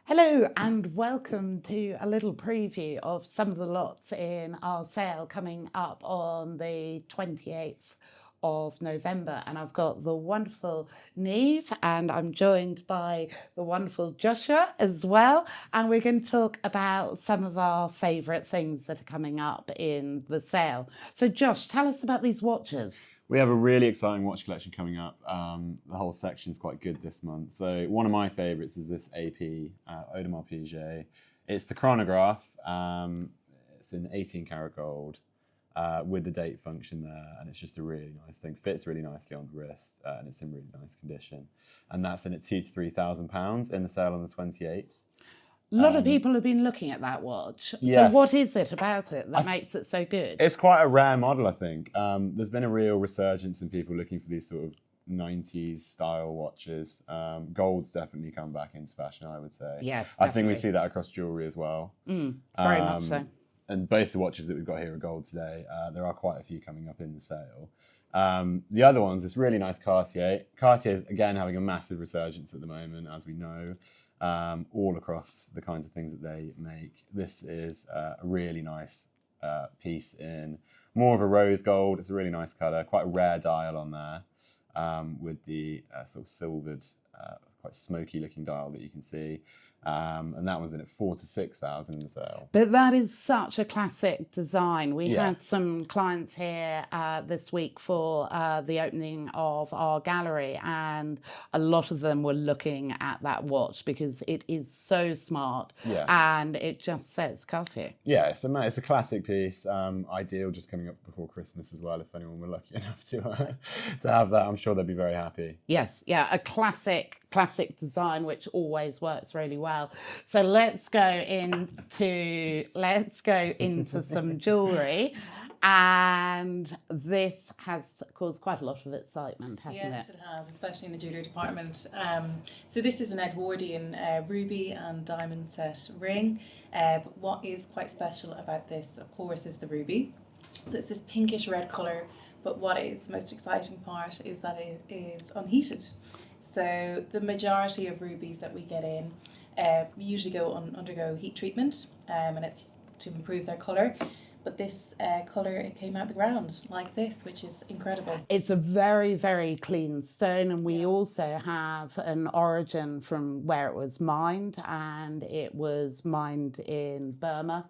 Hello and welcome to a little preview of some of the lots in our sale coming up on the 28th of November. And I've got the wonderful Niamh and I'm joined by the wonderful Joshua as well. And we're going to talk about some of our favourite things that are coming up in the sale. So Josh, tell us about these watches. We have a really exciting watch collection coming up. The whole section's quite good this month. So one of my favourites is this AP, Audemars Piguet. It's the chronograph. It's in 18 karat gold with the date function there. And it's just a really nice thing. Fits really nicely on the wrist and it's in really nice condition. And that's in at £2,000 to £3,000 in the sale on the 28th. A lot of people have been looking at that watch. Yes. So what is it about it that makes it so good? It's quite a rare model, I think. There's been a real resurgence in people looking for these sort of 90s style watches. Gold's definitely come back into fashion, I would say. Yes, I think we see that across jewellery as well. Very much so. And both the watches that we've got here are gold today. There are quite a few coming up in the sale. The other ones, this really nice Cartier. Cartier is, again, having a massive resurgence at the moment, as we know. All across the kinds of things that they make. This is a really nice piece in more of a rose gold. It's a really nice colour, quite a rare dial on there with the sort of silvered, quite smoky looking dial that you can see. And that one's in at £4,000 to £6,000 in the sale. But that is such a classic design. We Yeah. had some clients here this week for the opening of our gallery, and a lot of them were looking at that watch because it is so smart and it just says Cartier. Yeah, it's a classic piece. Ideal just coming up before Christmas as well. If anyone were lucky enough to have that, I'm sure they'd be very happy. Yes, yeah, a classic design which always works really well. So let's go into some jewellery, and this has caused quite a lot of excitement, hasn't it? Yes, it has, especially in the jewellery department. So this is an Edwardian ruby and diamond set ring. But what is quite special about this, of course, is the ruby. So it's this pinkish red colour, but what is the most exciting part is that it is unheated. So the majority of rubies that we get in usually undergo heat treatment, and it's to improve their colour. But this colour, it came out the ground like this, which is incredible. It's a very, very clean stone, and we also have an origin from where it was mined, and it was mined in Burma.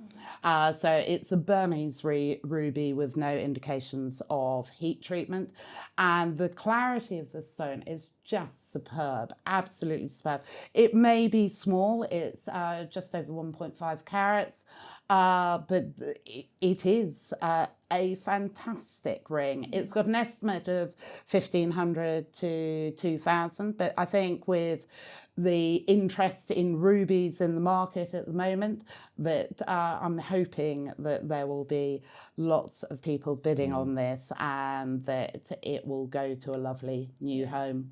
So it's a Burmese ruby with no indications of heat treatment. And the clarity of the stone is just superb, absolutely superb. It may be small, it's just over 1.5 carats. But it is a fantastic ring. It's got an estimate of 1,500 to 2,000, but I think with the interest in rubies in the market at the moment, that I'm hoping that there will be lots of people bidding on this and that it will go to a lovely new home.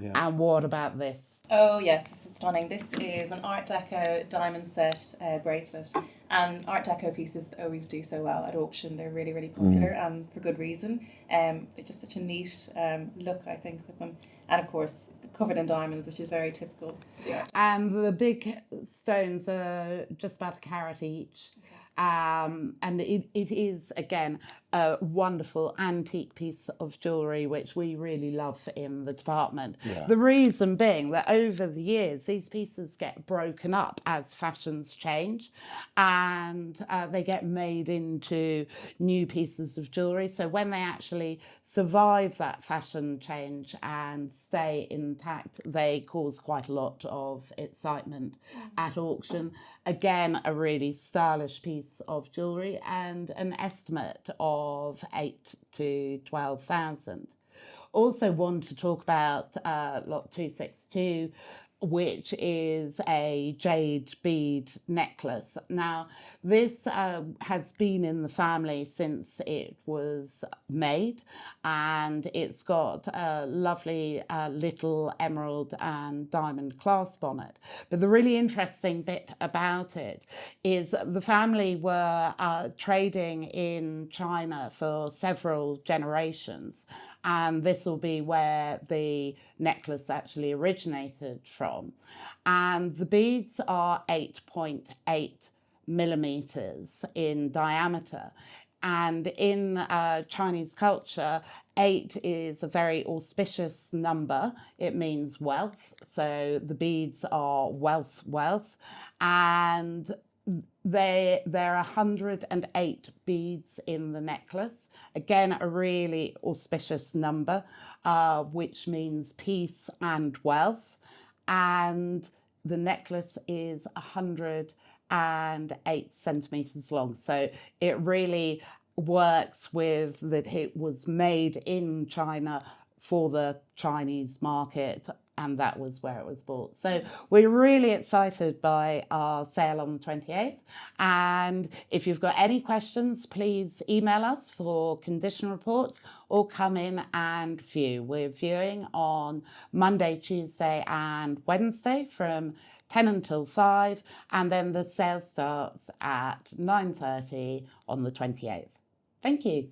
Yeah. And what about this? Oh yes, this is stunning. This is an Art Deco diamond set bracelet, and Art Deco pieces always do so well at auction. They're really, really popular, and for good reason. They're just such a neat look, I think, with them, and of course covered in diamonds, which is very typical. Yeah. And the big stones are just about a carat each. And it is, again, a wonderful antique piece of jewellery, which we really love in the department. Yeah. The reason being that over the years, these pieces get broken up as fashions change, and they get made into new pieces of jewellery. So when they actually survive that fashion change and stay intact, they cause quite a lot of excitement at auction. Again, a really stylish piece of jewellery and an estimate of 8,000 to 12,000. Also want to talk about lot 262, which is a jade bead necklace. Now, this has been in the family since it was made, and it's got a lovely little emerald and diamond clasp on it. But the really interesting bit about it is the family were trading in China for several generations, and this will be where the necklace actually originated from. And the beads are 8.8 millimeters in diameter. And in Chinese culture, 8 is a very auspicious number. It means wealth. So the beads are wealth. And there are 108 beads in the necklace. Again, a really auspicious number, which means peace and wealth. And the necklace is 108 centimeters long. So it really works with that it was made in China for the Chinese market, and that was where it was bought. So we're really excited by our sale on the 28th. And if you've got any questions, please email us for condition reports or come in and view. We're viewing on Monday, Tuesday and Wednesday from 10 until 5, and then the sale starts at 9:30 on the 28th. Thank you.